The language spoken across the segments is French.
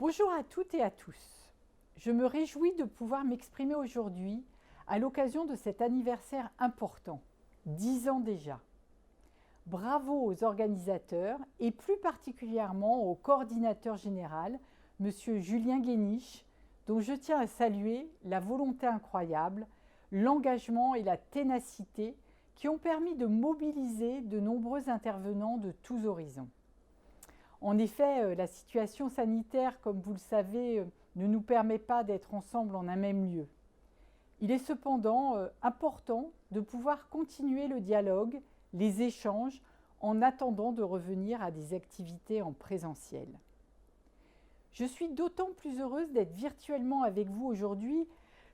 Bonjour à toutes et à tous. Je me réjouis de pouvoir m'exprimer aujourd'hui à l'occasion de cet anniversaire important, 10 ans déjà. Bravo aux organisateurs et plus particulièrement au coordinateur général, M. Julien Guéniche, dont je tiens à saluer la volonté incroyable, l'engagement et la ténacité qui ont permis de mobiliser de nombreux intervenants de tous horizons. En effet, la situation sanitaire, comme vous le savez, ne nous permet pas d'être ensemble en un même lieu. Il est cependant important de pouvoir continuer le dialogue, les échanges, en attendant de revenir à des activités en présentiel. Je suis d'autant plus heureuse d'être virtuellement avec vous aujourd'hui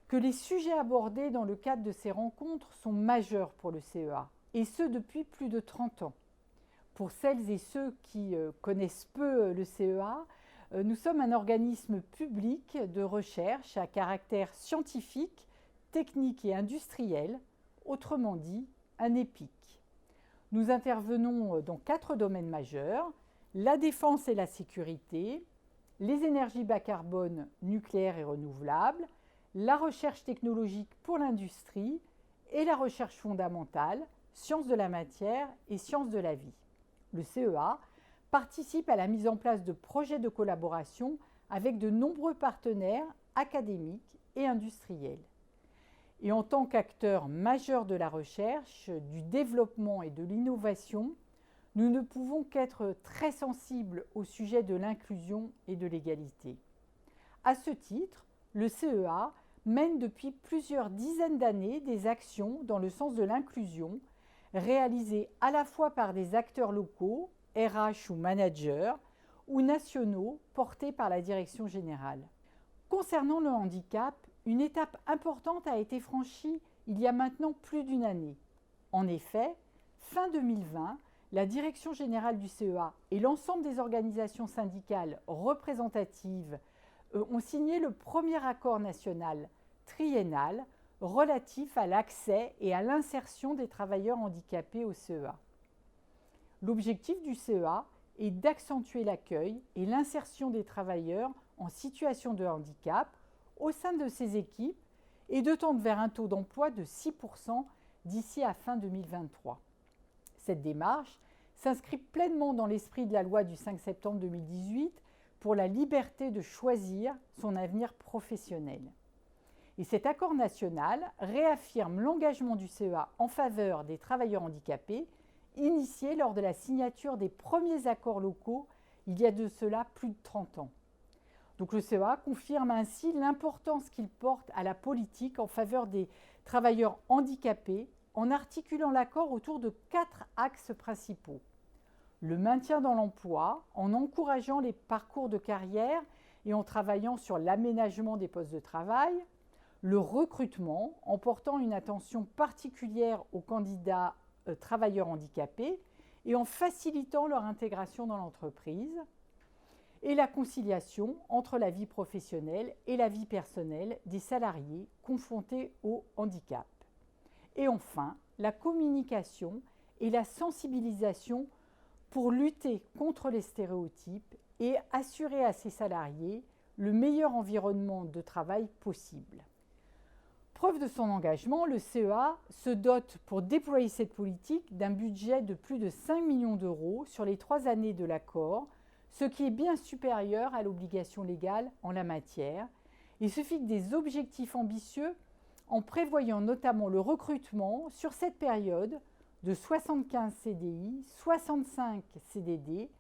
que les sujets abordés dans le cadre de ces rencontres sont majeurs pour le CEA, et ce depuis plus de 30 ans. Pour celles et ceux qui connaissent peu le CEA, nous sommes un organisme public de recherche à caractère scientifique, technique et industriel, autrement dit, un EPIC. Nous intervenons dans 4 domaines majeurs, la défense et la sécurité, les énergies bas carbone nucléaires et renouvelables, la recherche technologique pour l'industrie et la recherche fondamentale, sciences de la matière et sciences de la vie. Le CEA participe à la mise en place de projets de collaboration avec de nombreux partenaires académiques et industriels. Et en tant qu'acteur majeur de la recherche, du développement et de l'innovation, nous ne pouvons qu'être très sensibles au sujet de l'inclusion et de l'égalité. À ce titre, le CEA mène depuis plusieurs dizaines d'années des actions dans le sens de l'inclusion, réalisées à la fois par des acteurs locaux, RH ou managers, ou nationaux portés par la direction générale. Concernant le handicap, une étape importante a été franchie il y a maintenant plus d'une année. En effet, fin 2020, la direction générale du CEA et l'ensemble des organisations syndicales représentatives ont signé le premier accord national triennal relatif à l'accès et à l'insertion des travailleurs handicapés au CEA. L'objectif du CEA est d'accentuer l'accueil et l'insertion des travailleurs en situation de handicap au sein de ses équipes et de tendre vers un taux d'emploi de 6% d'ici à fin 2023. Cette démarche s'inscrit pleinement dans l'esprit de la loi du 5 septembre 2018 pour la liberté de choisir son avenir professionnel. Et cet accord national réaffirme l'engagement du CEA en faveur des travailleurs handicapés initié lors de la signature des premiers accords locaux il y a de cela plus de 30 ans. Donc le CEA confirme ainsi l'importance qu'il porte à la politique en faveur des travailleurs handicapés en articulant l'accord autour de 4 axes principaux. Le maintien dans l'emploi, en encourageant les parcours de carrière et en travaillant sur l'aménagement des postes de travail. Le recrutement, en portant une attention particulière aux candidats travailleurs handicapés et en facilitant leur intégration dans l'entreprise. Et la conciliation entre la vie professionnelle et la vie personnelle des salariés confrontés au handicap. Et enfin, la communication et la sensibilisation pour lutter contre les stéréotypes et assurer à ces salariés le meilleur environnement de travail possible. Preuve de son engagement, le CEA se dote pour déployer cette politique d'un budget de plus de 5 millions d'euros sur les 3 années de l'accord, ce qui est bien supérieur à l'obligation légale en la matière, et se fixe des objectifs ambitieux en prévoyant notamment le recrutement sur cette période de 75 CDI, 65 CDD,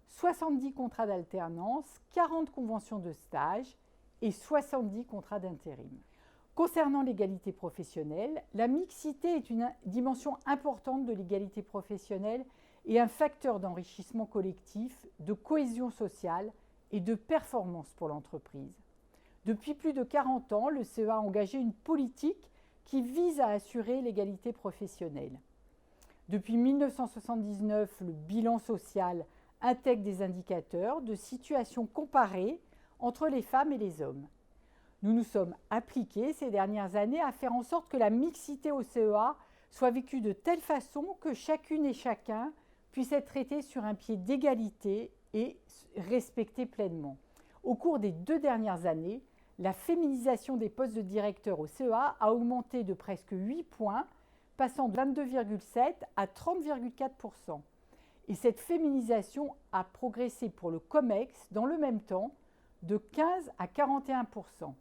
70 contrats d'alternance, 40 conventions de stage et 70 contrats d'intérim. Concernant l'égalité professionnelle, la mixité est une dimension importante de l'égalité professionnelle et un facteur d'enrichissement collectif, de cohésion sociale et de performance pour l'entreprise. Depuis plus de 40 ans, le CEA a engagé une politique qui vise à assurer l'égalité professionnelle. Depuis 1979, le bilan social intègre des indicateurs de situation comparée entre les femmes et les hommes. Nous nous sommes appliqués ces dernières années à faire en sorte que la mixité au CEA soit vécue de telle façon que chacune et chacun puisse être traité sur un pied d'égalité et respecté pleinement. Au cours des 2 dernières années, la féminisation des postes de directeur au CEA a augmenté de presque 8 points, passant de 22,7 à 30,4%. Et cette féminisation a progressé pour le COMEX dans le même temps de 15 à 41%.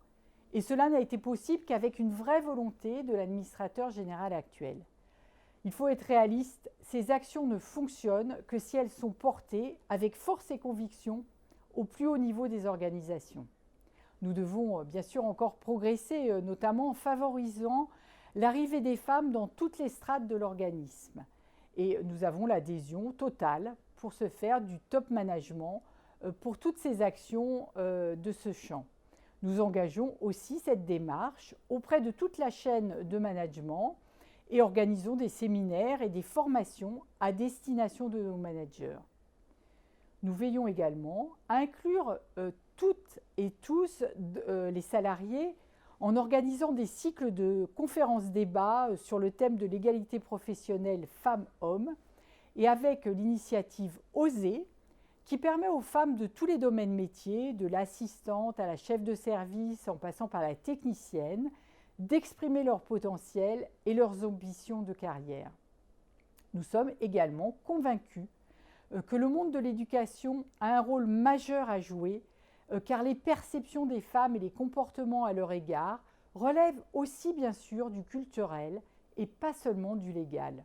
Et cela n'a été possible qu'avec une vraie volonté de l'administrateur général actuel. Il faut être réaliste, ces actions ne fonctionnent que si elles sont portées avec force et conviction au plus haut niveau des organisations. Nous devons bien sûr encore progresser, notamment en favorisant l'arrivée des femmes dans toutes les strates de l'organisme. Et nous avons l'adhésion totale pour ce faire du top management pour toutes ces actions de ce champ. Nous engageons aussi cette démarche auprès de toute la chaîne de management et organisons des séminaires et des formations à destination de nos managers. Nous veillons également à inclure toutes et tous les salariés en organisant des cycles de conférences-débats sur le thème de l'égalité professionnelle femmes-hommes et avec l'initiative OSER qui permet aux femmes de tous les domaines métiers, de l'assistante à la chef de service en passant par la technicienne, d'exprimer leur potentiel et leurs ambitions de carrière. Nous sommes également convaincus que le monde de l'éducation a un rôle majeur à jouer car les perceptions des femmes et les comportements à leur égard relèvent aussi bien sûr du culturel et pas seulement du légal.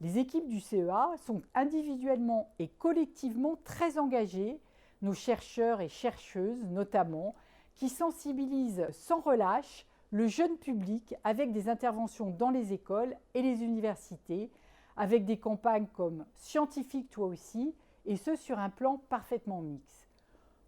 Les équipes du CEA sont individuellement et collectivement très engagées, nos chercheurs et chercheuses notamment, qui sensibilisent sans relâche le jeune public avec des interventions dans les écoles et les universités, avec des campagnes comme Scientifique toi aussi, et ce sur un plan parfaitement mixte.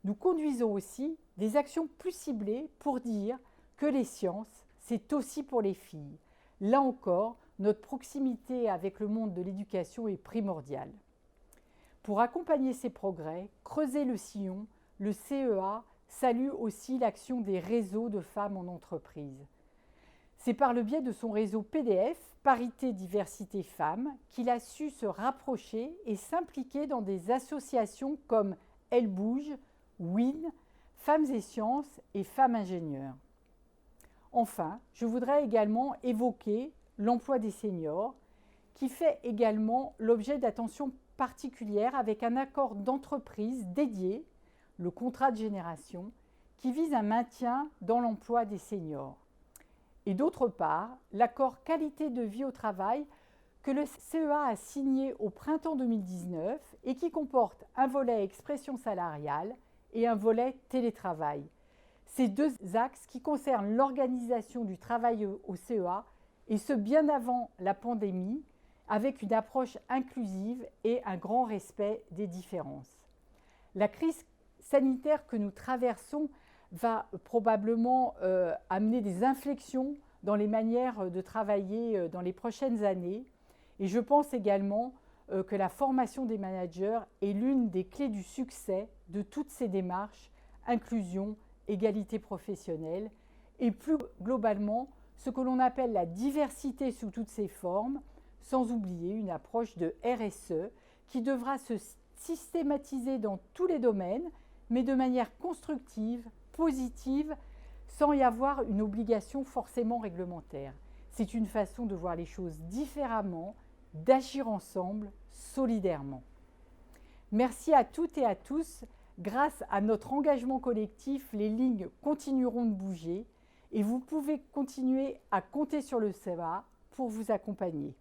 Nous conduisons aussi des actions plus ciblées pour dire que les sciences, c'est aussi pour les filles. Là encore, notre proximité avec le monde de l'éducation est primordiale. Pour accompagner ces progrès, creuser le sillon, le CEA salue aussi l'action des réseaux de femmes en entreprise. C'est par le biais de son réseau PDF, Parité, Diversité, Femmes, qu'il a su se rapprocher et s'impliquer dans des associations comme Elle Bouge, WIN, Femmes et Sciences et Femmes Ingénieurs. Enfin, je voudrais également évoquer l'emploi des seniors, qui fait également l'objet d'attention particulière avec un accord d'entreprise dédié, le contrat de génération, qui vise un maintien dans l'emploi des seniors. Et d'autre part, l'accord qualité de vie au travail que le CEA a signé au printemps 2019 et qui comporte un volet expression salariale et un volet télétravail. Ces deux axes qui concernent l'organisation du travail au CEA et ce bien avant la pandémie, avec une approche inclusive et un grand respect des différences. La crise sanitaire que nous traversons va probablement amener des inflexions dans les manières de travailler dans les prochaines années. Et je pense également que la formation des managers est l'une des clés du succès de toutes ces démarches, inclusion, égalité professionnelle, et plus globalement, ce que l'on appelle la diversité sous toutes ses formes, sans oublier une approche de RSE qui devra se systématiser dans tous les domaines, mais de manière constructive, positive, sans y avoir une obligation forcément réglementaire. C'est une façon de voir les choses différemment, d'agir ensemble, solidairement. Merci à toutes et à tous. Grâce à notre engagement collectif, les lignes continueront de bouger et vous pouvez continuer à compter sur le CEA pour vous accompagner.